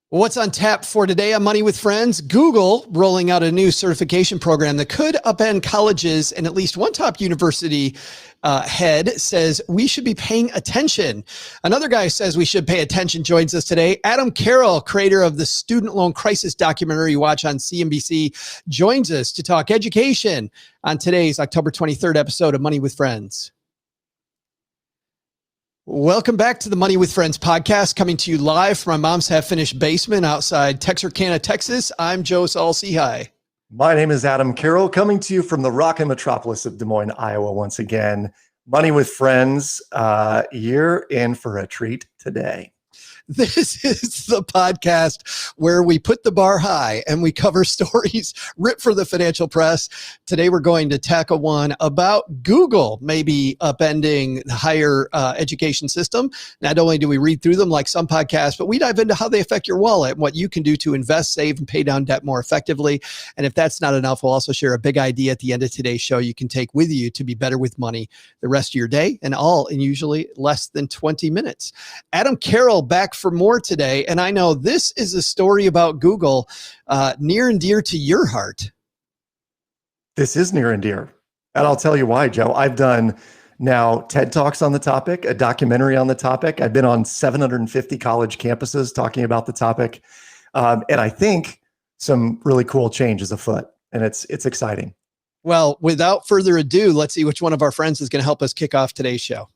What's on tap for today on Money with Friends? Google rolling out a new certification program that could upend colleges, and at least one top university head says we should be paying attention. Another guy says we should pay attention joins us today. Adam Carroll, creator of the student loan crisis documentary you watch on CNBC, joins us to talk education on today's October 23rd episode of Money with Friends. Welcome back to the Money with Friends podcast, coming to you live from my mom's half-finished basement outside Texarkana, Texas. I'm Joe Saul-Sehy. My name is Adam Carroll, coming to you from the rockin' metropolis of Des Moines, Iowa once again. Money with Friends, you're in for a treat today. This is the podcast where we put the bar high and we cover stories ripped for the financial press. Today, we're going to tackle one about Google maybe upending the higher education system. Not only do we read through them like some podcasts, but we dive into how they affect your wallet and what you can do to invest, save, and pay down debt more effectively. And if that's not enough, we'll also share a big idea at the end of today's show you can take with you to be better with money the rest of your day, and all in usually less than 20 minutes. Adam Carroll back for more today. And I know this is a story about Google near and dear to your heart. This is near and dear. And I'll tell you why, Joe. I've done now TED Talks on the topic, a documentary on the topic. I've been on 750 college campuses talking about the topic. And I think some really cool change is afoot, and it's exciting. Well, without further ado, let's see which one of our friends is going to help us kick off today's show.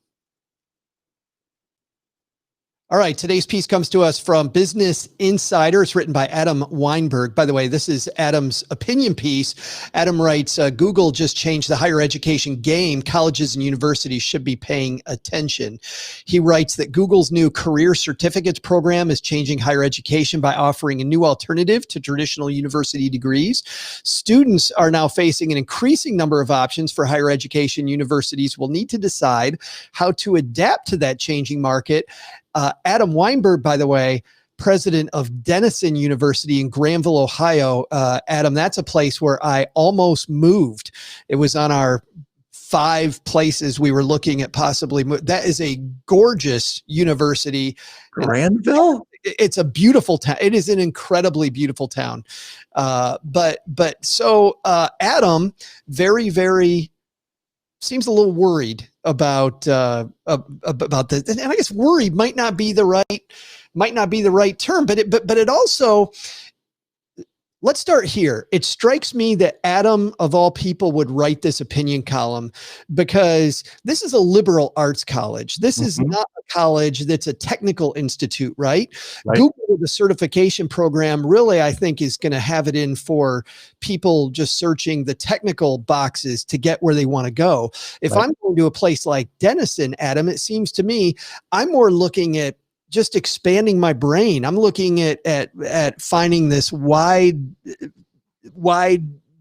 All right, today's piece comes to us from Business Insider. It's written by Adam Weinberg. By the way, this is Adam's opinion piece. Adam writes, Google just changed the higher education game. Colleges and universities should be paying attention. He writes that Google's new career certificates program is changing higher education by offering a new alternative to traditional university degrees. Students are now facing an increasing number of options for higher education. Universities will need to decide how to adapt to that changing market. Adam Weinberg, by the way, president of Denison University in Granville, Ohio. Adam, that's a place where I almost moved. It was on our 5 places we were looking at possibly. That is a gorgeous university. Granville? It's a beautiful town. It is an incredibly beautiful town. So Adam, very, very seems a little worried about this. And I guess worried might not be the right term, but it also, let's start here. It strikes me that Adam, of all people, would write this opinion column because this is a liberal arts college. This is not a college that's a technical institute, right? Google, the certification program, really, I think, is going to have it in for people just searching the technical boxes to get where they want to go. If I'm going to a place like Denison, Adam, it seems to me I'm more looking at just expanding my brain. I'm looking at finding this wide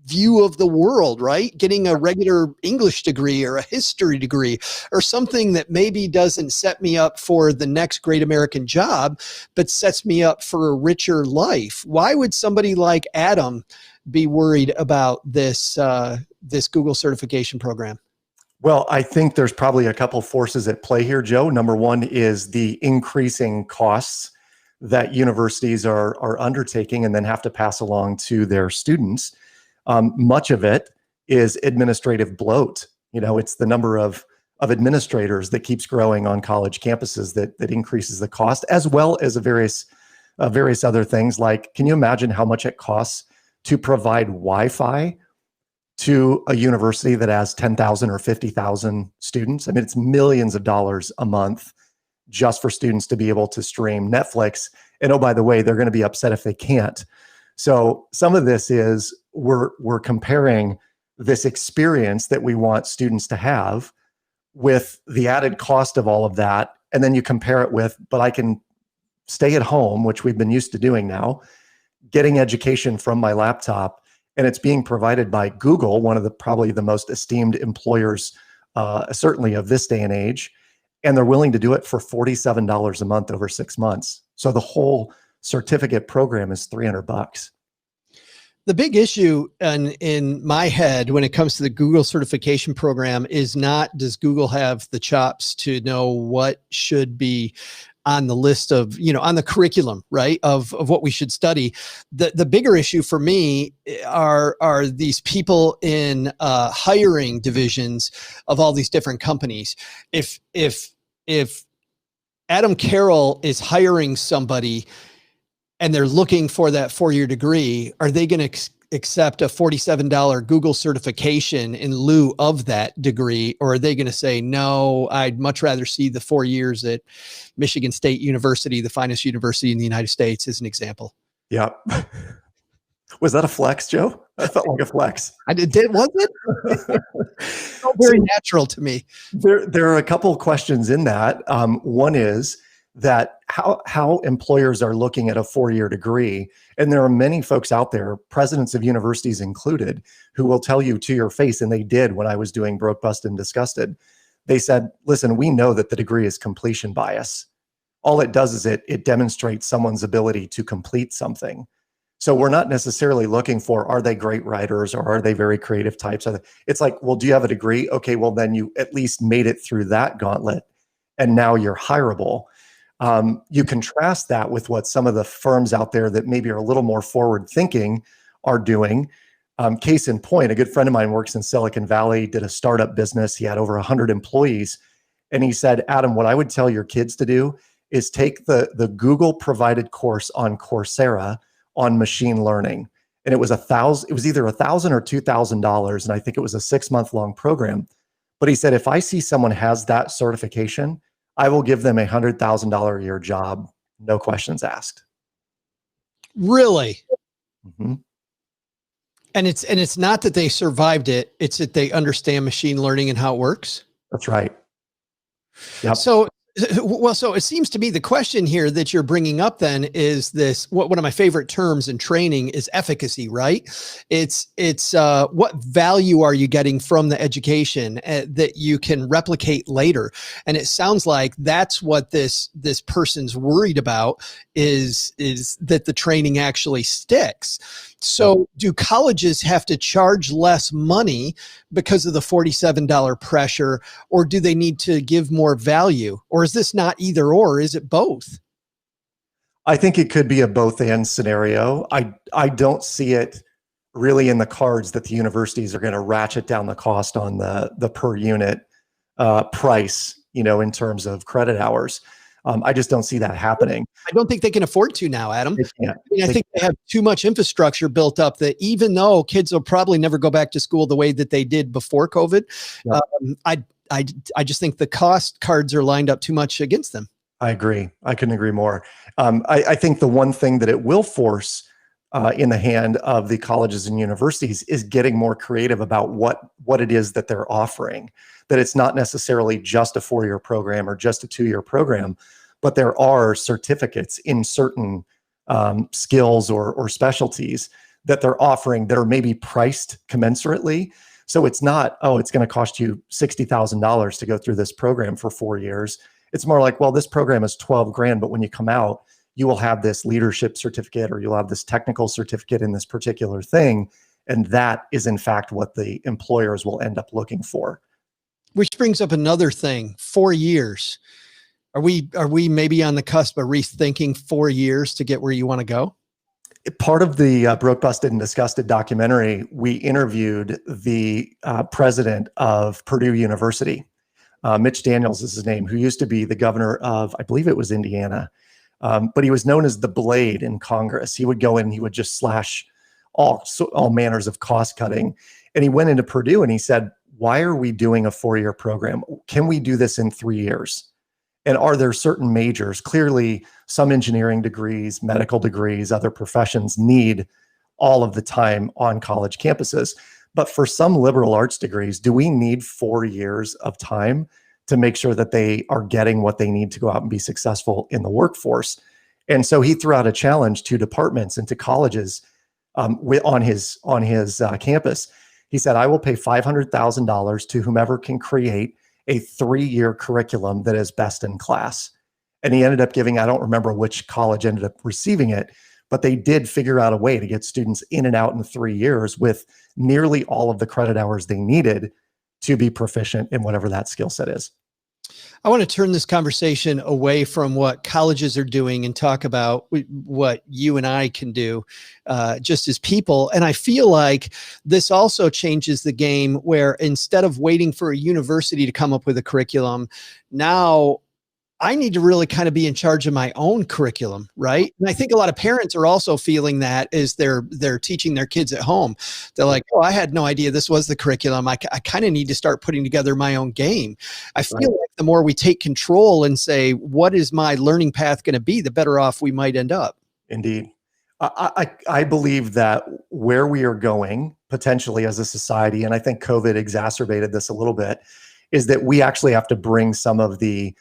view of the world, right? Getting a regular English degree or a history degree or something that maybe doesn't set me up for the next great American job, but sets me up for a richer life. Why would somebody like Adam be worried about this Google certification program? Well, I think there's probably a couple forces at play here, Joe. Number one is the increasing costs that universities are undertaking and then have to pass along to their students. Much of it is administrative bloat. You know, it's the number of administrators that keeps growing on college campuses that increases the cost, as well as various other things. Like, can you imagine how much it costs to provide Wi-Fi to a university that has 10,000 or 50,000 students? I mean, it's millions of dollars a month just for students to be able to stream Netflix. And oh, by the way, they're going to be upset if they can't. So some of this is we're comparing this experience that we want students to have with the added cost of all of that. And then you compare it with, but I can stay at home, which we've been used to doing now, getting education from my laptop, and it's being provided by Google, one of probably the most esteemed employers, certainly of this day and age. And they're willing to do it for $47 a month over 6 months. So the whole certificate program is $300. The big issue in my head when it comes to the Google certification program is not, does Google have the chops to know what should be on the list of, on the curriculum, right, of what we should study. The bigger issue for me are these people in hiring divisions of all these different companies. If Adam Carroll is hiring somebody and they're looking for that 4-year degree, are they going to accept a $47 Google certification in lieu of that degree? Or are they going to say, no, I'd much rather see the 4 years at Michigan State University, the finest university in the United States, as an example? Yeah. Was that a flex, Joe? That felt like a flex. Was it? It felt very natural to me. There are a couple of questions in that. One is that how employers are looking at a 4-year degree. And there are many folks out there, presidents of universities included, who will tell you to your face, and they did when I was doing Broke, Busted, and Disgusted. They said, listen, we know that the degree is completion bias. All it does is it demonstrates someone's ability to complete something. So we're not necessarily looking for, are they great writers or are they very creative types? It's like, well, do you have a degree? Okay, well, then you at least made it through that gauntlet and now you're hireable. You contrast that with what some of the firms out there that maybe are a little more forward thinking are doing. Case in point, a good friend of mine works in Silicon Valley, did a startup business. He had over 100 employees. And he said, Adam, what I would tell your kids to do is take the Google provided course on Coursera on machine learning. And it was either $1,000 or $2,000. And I think it was a 6-month long program. But he said, if I see someone has that certification, I will give them $100,000 a year job, no questions asked. Really? Mm-hmm. And it's not that they survived it; it's that they understand machine learning and how it works. That's right. Yep. So it seems to me the question here that you're bringing up then is this, one of my favorite terms in training is efficacy, right? It's what value are you getting from the education that you can replicate later? And it sounds like that's what this person's worried about is that the training actually sticks. So do colleges have to charge less money because of the $47 pressure, or do they need to give more value? Or is this not either or? Is it both? I think it could be a both and scenario. I don't see it really in the cards that the universities are going to ratchet down the cost on the per unit price, in terms of credit hours. I just don't see that happening. I don't think they can afford to now, Adam. I think they have too much infrastructure built up that even though kids will probably never go back to school the way that they did before COVID, I just think the cost cards are lined up too much against them. I agree. I couldn't agree more. I think the one thing that it will force in the hand of the colleges and universities is getting more creative about what it is that they're offering. That it's not necessarily just a 4-year program or just a 2-year program, but there are certificates in certain skills or specialties that they're offering that are maybe priced commensurately. So it's not, it's going to cost you $60,000 to go through this program for 4 years. It's more like, well, this program is $12,000, but when you come out, you will have this leadership certificate or you'll have this technical certificate in this particular thing. And that is in fact what the employers will end up looking for. Which brings up another thing, 4 years. Are we maybe on the cusp of rethinking 4 years to get where you want to go? Part of the Broke, Busted, and Disgusted documentary, we interviewed the president of Purdue University. Mitch Daniels is his name, who used to be the governor of, I believe it was Indiana. But he was known as the Blade in Congress. He would go in and he would just slash all manners of cost cutting. And he went into Purdue and he said, why are we doing a 4-year program? Can we do this in 3 years? And are there certain majors? Clearly, some engineering degrees, medical degrees, other professions need all of the time on college campuses. But for some liberal arts degrees, do we need 4 years of time to make sure that they are getting what they need to go out and be successful in the workforce? And so he threw out a challenge to departments and to colleges on his campus. He said, I will pay $500,000 to whomever can create a 3-year curriculum that is best in class. And he ended up giving, I don't remember which college ended up receiving it, but they did figure out a way to get students in and out in 3 years with nearly all of the credit hours they needed to be proficient in whatever that skill set is. I want to turn this conversation away from what colleges are doing and talk about what you and I can do just as people. And I feel like this also changes the game where instead of waiting for a university to come up with a curriculum, now I need to really kind of be in charge of my own curriculum, right? And I think a lot of parents are also feeling that as they're teaching their kids at home. They're like, oh, I had no idea this was the curriculum. I kind of need to start putting together my own game. I feel like the more we take control and say, what is my learning path going to be, the better off we might end up. Indeed. I believe that where we are going potentially as a society, and I think COVID exacerbated this a little bit, is that we actually have to bring some of the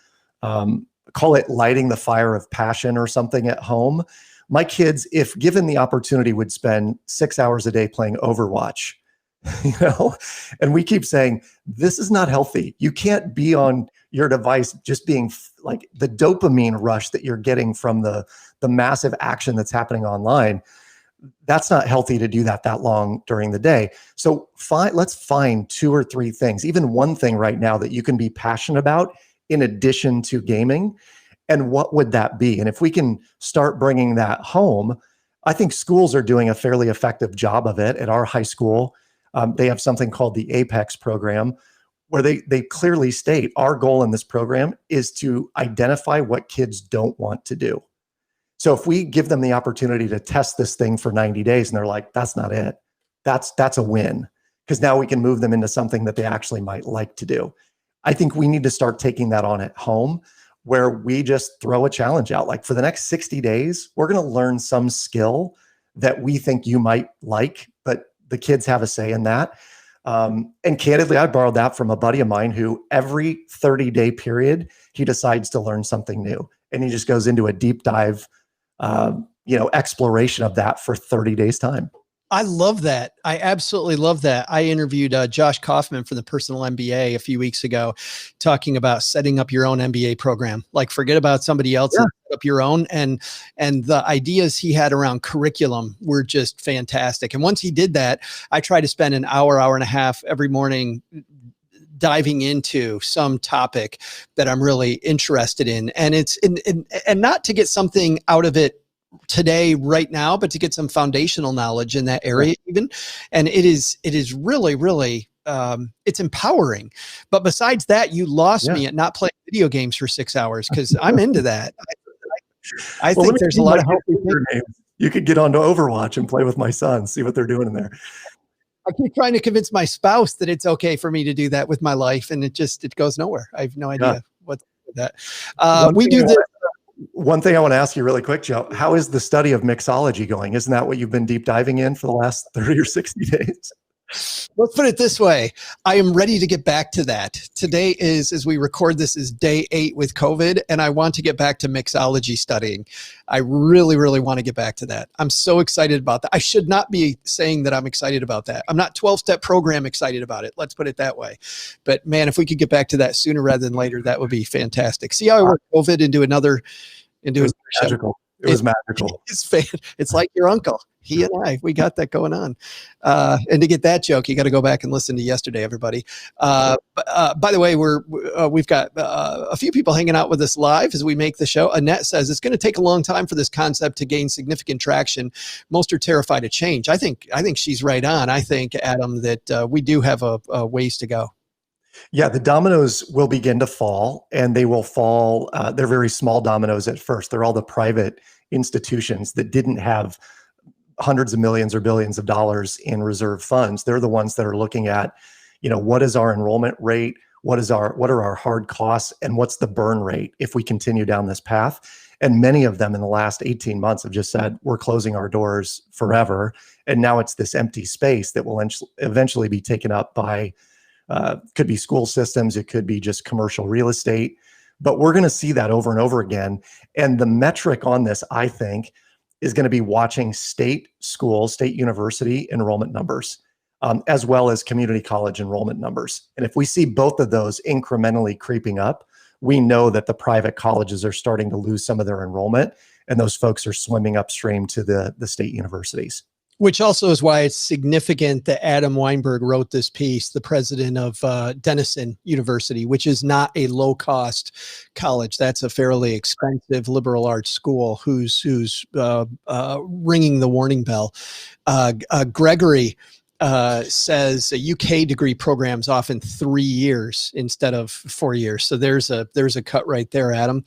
call it lighting the fire of passion or something at home. My kids, if given the opportunity, would spend 6 hours a day playing Overwatch, and we keep saying, this is not healthy. You can't be on your device just being like the dopamine rush that you're getting from the massive action that's happening online. That's not healthy to do that long during the day. So let's find 2 or 3 things, even one thing right now that you can be passionate about in addition to gaming. And what would that be? And if we can start bringing that home, I think schools are doing a fairly effective job of it. At our high school, they have something called the Apex program, where they clearly state our goal in this program is to identify what kids don't want to do. So if we give them the opportunity to test this thing for 90 days and they're like, that's not it, that's a win, because now we can move them into something that they actually might like to do. I think we need to start taking that on at home, where we just throw a challenge out. Like, for the next 60 days, we're going to learn some skill that we think you might like, but the kids have a say in that. And candidly, I borrowed that from a buddy of mine who every 30-day period, he decides to learn something new. And he just goes into a deep dive, exploration of that for 30 days time. I love that. I absolutely love that. I interviewed Josh Kaufman from the Personal MBA a few weeks ago, talking about setting up your own MBA program. Like, forget about somebody else, and set up your own. And the ideas he had around curriculum were just fantastic. And once he did that, I try to spend an hour and a half every morning diving into some topic that I'm really interested in. And it's and not to get something out of it today, right now, but to get some foundational knowledge in that area even. And it is really, really, it's empowering. But besides that, you lost me at not playing video games for 6 hours, because I'm into that. I think there's a lot of healthy things. You could get onto Overwatch and play with my son, see what they're doing in there. I keep trying to convince my spouse that it's okay for me to do that with my life, and it goes nowhere. I have no idea what to do with that. We do this. One thing I want to ask you really quick, Joe, how is the study of mixology going? Isn't that what you've been deep diving in for the last 30 or 60 days? Let's put it this way. I am ready to get back to that. Today is, as we record this, is day 8 with COVID, and I want to get back to mixology studying. I really, really want to get back to that. I'm so excited about that. I should not be saying that I'm excited about that. I'm not 12-step program excited about it. Let's put it that way. But man, if we could get back to that sooner rather than later, that would be fantastic. See how I worked COVID into another magical. It was magical. It's like your uncle. He and we got that going on. And to get that joke, you got to go back and listen to yesterday, everybody. By the way, we've got a few people hanging out with us live as we make the show. Annette says it's going to take a long time for this concept to gain significant traction. Most are terrified of change. I think she's right on. I think, Adam, that we do have a ways to go. Yeah, the dominoes will begin to fall, and they will fall. They're very small dominoes at first. They're all the private institutions that didn't have hundreds of millions or billions of dollars in reserve funds. They're the ones that are looking at, what is our enrollment rate? What are our hard costs? And what's the burn rate if we continue down this path? And many of them in the last 18 months have just said, we're closing our doors forever. And now it's this empty space that will eventually be taken up by could be school systems, it could be just commercial real estate, but we're going to see that over and over again. And the metric on this, I think, is going to be watching state schools, state university enrollment numbers, as well as community college enrollment numbers. And if we see both of those incrementally creeping up, we know that the private colleges are starting to lose some of their enrollment, and those folks are swimming upstream to the state universities. Which also is why it's significant that Adam Weinberg wrote this piece, the president of Denison University, which is not a low-cost college. That's a fairly expensive liberal arts school who's ringing the warning bell. Gregory says a UK degree program's often 3 years instead of 4 years. So there's a cut right there, Adam.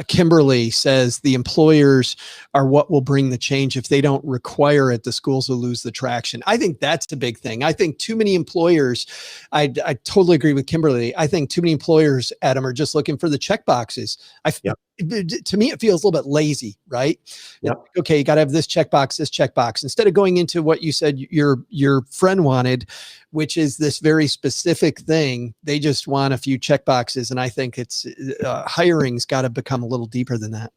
Kimberly says the employers are what will bring the change. If they don't require it, the schools will lose the traction. I think that's the big thing. I think too many employers, I totally agree with Kimberly. I think too many employers, Adam, are just looking for the check boxes. To me, it feels a little bit lazy, right? Yep. Okay, you got to have this checkbox, instead of going into what you said your friend wanted, which is this very specific thing. They just want a few checkboxes, and I think it's hiring's got to become a little deeper than that.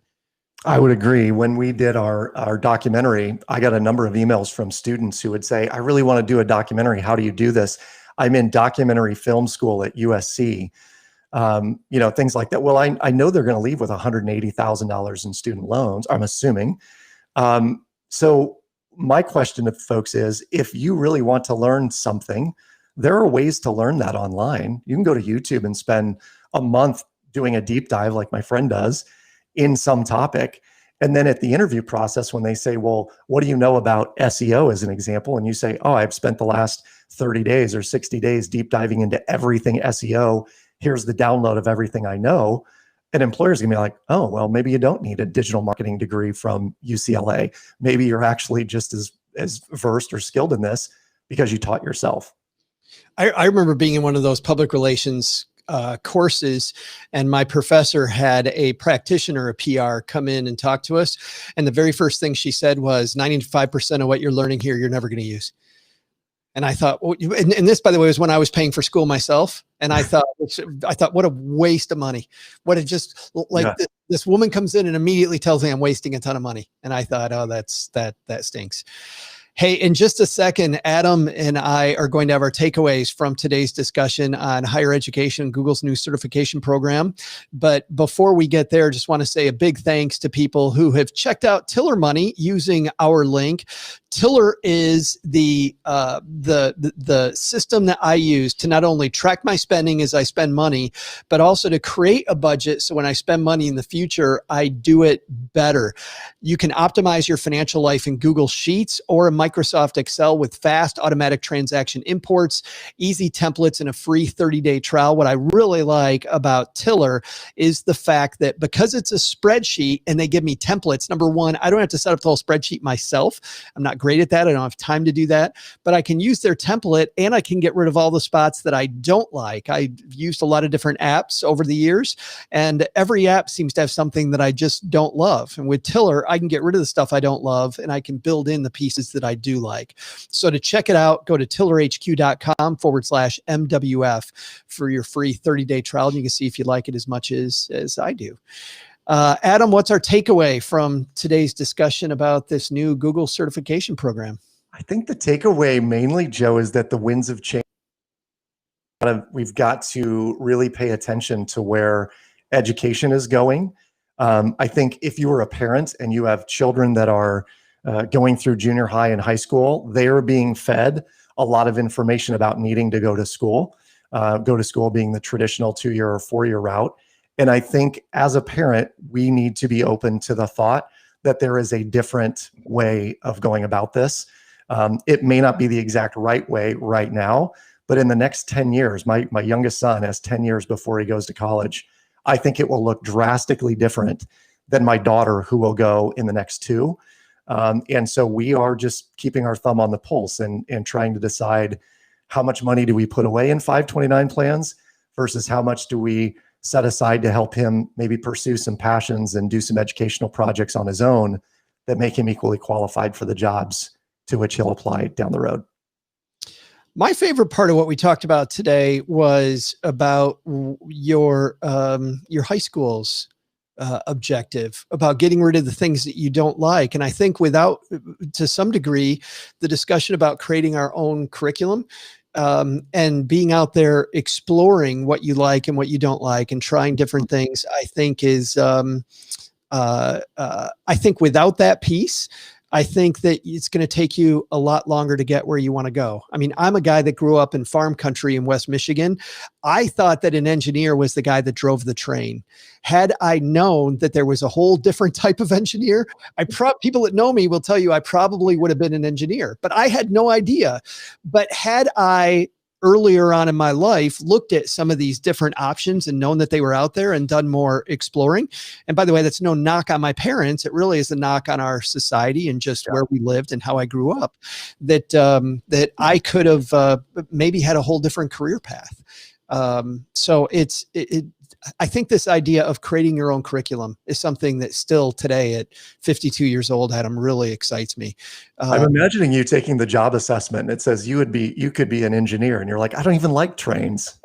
I would agree. When we did our documentary, I got a number of emails from students who would say, I really want to do a documentary. How do you do this? I'm in documentary film school at USC. Things like that. Well, I know they're going to leave with $180,000 in student loans, I'm assuming. So my question to folks is, if you really want to learn something, there are ways to learn that online. You can go to YouTube and spend a month doing a deep dive like my friend does in some topic. And then at the interview process, when they say, well, what do you know about SEO as an example? And you say, oh, I've spent the last 30 days or 60 days deep diving into everything SEO. Here's the download of everything I know. And employers are gonna be like, oh, well, maybe you don't need a digital marketing degree from UCLA. Maybe you're actually just as versed or skilled in this because you taught yourself. I remember being in one of those public relations courses, and my professor had a practitioner, a PR, come in and talk to us. And the very first thing she said was 95% of what you're learning here, you're never going to use. And I thought, and this, by the way, was when I was paying for school myself. And I thought, what a waste of money. What a just like this woman comes in and immediately tells me I'm wasting a ton of money. And I thought, oh, that stinks. Hey, in just a second, Adam and I are going to have our takeaways from today's discussion on higher education, Google's new certification program. But before we get there, just want to say a big thanks to people who have checked out Tiller Money using our link. Tiller is the system that I use to not only track my spending as I spend money, but also to create a budget. So when I spend money in the future, I do it better. You can optimize your financial life in Google Sheets or in Microsoft Excel with fast automatic transaction imports, easy templates, and a free 30-day trial. What I really like about Tiller is the fact that because it's a spreadsheet and they give me templates, number one, I don't have to set up the whole spreadsheet myself. I'm not great at that. I don't have time to do that, but I can use their template and I can get rid of all the spots that I don't like. I've used a lot of different apps over the years, and every app seems to have something that I just don't love. And with Tiller, I can get rid of the stuff I don't love and I can build in the pieces that I do like. So to check it out, go to tillerhq.com/MWF for your free 30-day trial. And you can see if you like it as much as I do. Adam, what's our takeaway from today's discussion about this new Google certification program? I think the takeaway mainly, Joe, is that the winds of change. We've got to really pay attention to where education is going. I think if you are a parent and you have children that are going through junior high and high school, they are being fed a lot of information about needing to go to school being the traditional 2-year or 4-year route. And I think as a parent, we need to be open to the thought that there is a different way of going about this. It may not be the exact right way right now, but in the next 10 years, my youngest son has 10 years before he goes to college. I think it will look drastically different than my daughter, who will go in the next 2. And so we are just keeping our thumb on the pulse and trying to decide how much money do we put away in 529 plans versus how much do we set aside to help him maybe pursue some passions and do some educational projects on his own that make him equally qualified for the jobs to which he'll apply down the road. My favorite part of what we talked about today was about your high school's objective about getting rid of the things that you don't like. And I think to some degree, the discussion about creating our own curriculum and being out there exploring what you like and what you don't like and trying different things, I think is, I think without that piece, I think that it's going to take you a lot longer to get where you want to go. I mean, I'm a guy that grew up in farm country in West Michigan. I thought that an engineer was the guy that drove the train. Had I known that there was a whole different type of engineer, people that know me will tell you I probably would have been an engineer, but I had no idea. But had I earlier on in my life looked at some of these different options and known that they were out there and done more exploring. And by the way, that's no knock on my parents. It really is a knock on our society and just where we lived and how I grew up, that I could have maybe had a whole different career path. So I think this idea of creating your own curriculum is something that still today at 52 years old, Adam, really excites me. I'm imagining you taking the job assessment. And it says you could be an engineer, and you're like, I don't even like trains.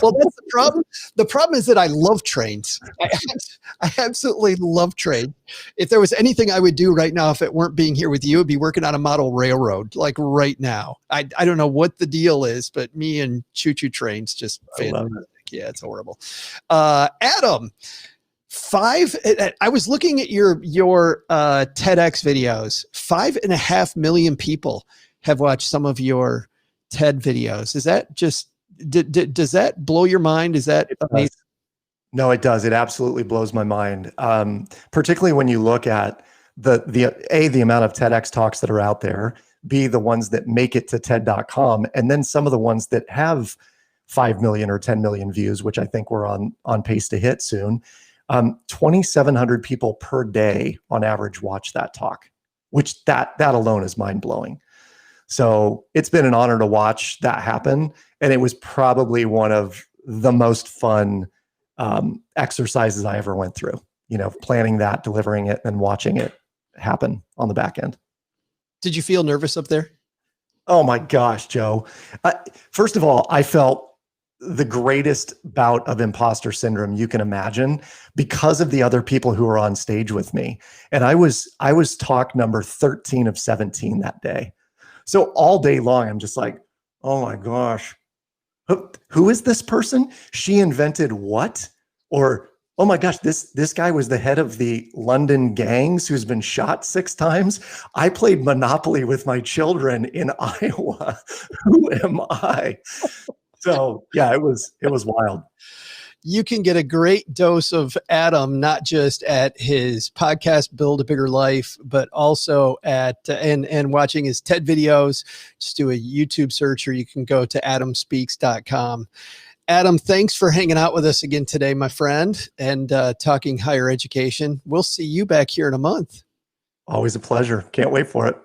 Well, that's the problem. The problem is that I love trains. I absolutely love trains. If there was anything I would do right now, if it weren't being here with you, it'd be working on a model railroad, like right now. I don't know what the deal is, but me and choo-choo trains just fantastic. Yeah, it's horrible. Adam, I was looking at your TEDx videos. 5.5 million people have watched some of your TED videos. Is that just, does that blow your mind? Is that amazing? No, it does. It absolutely blows my mind. Particularly when you look at the amount of TEDx talks that are out there, B, the ones that make it to TED.com, and then some of the ones that have 5 million or 10 million views, which I think we're on pace to hit soon. 2,700 people per day on average watch that talk, which that alone is mind blowing. So it's been an honor to watch that happen. And it was probably one of the most fun exercises I ever went through, planning that, delivering it, and watching it happen on the back end. Did you feel nervous up there? Oh my gosh, Joe. First of all, I felt the greatest bout of imposter syndrome you can imagine because of the other people who were on stage with me. And I was talk number 13 of 17 that day. So all day long, I'm just like, oh my gosh, who is this person? She invented what? Or, oh my gosh, this guy was the head of the London gangs who's been shot 6 times. I played Monopoly with my children in Iowa. Who am I? So yeah, it was wild. You can get a great dose of Adam, not just at his podcast, Build a Bigger Life, but also at, and watching his TED videos. Just do a YouTube search, or you can go to adamspeaks.com. Adam, thanks for hanging out with us again today, my friend, and talking higher education. We'll see you back here in a month. Always a pleasure. Can't wait for it.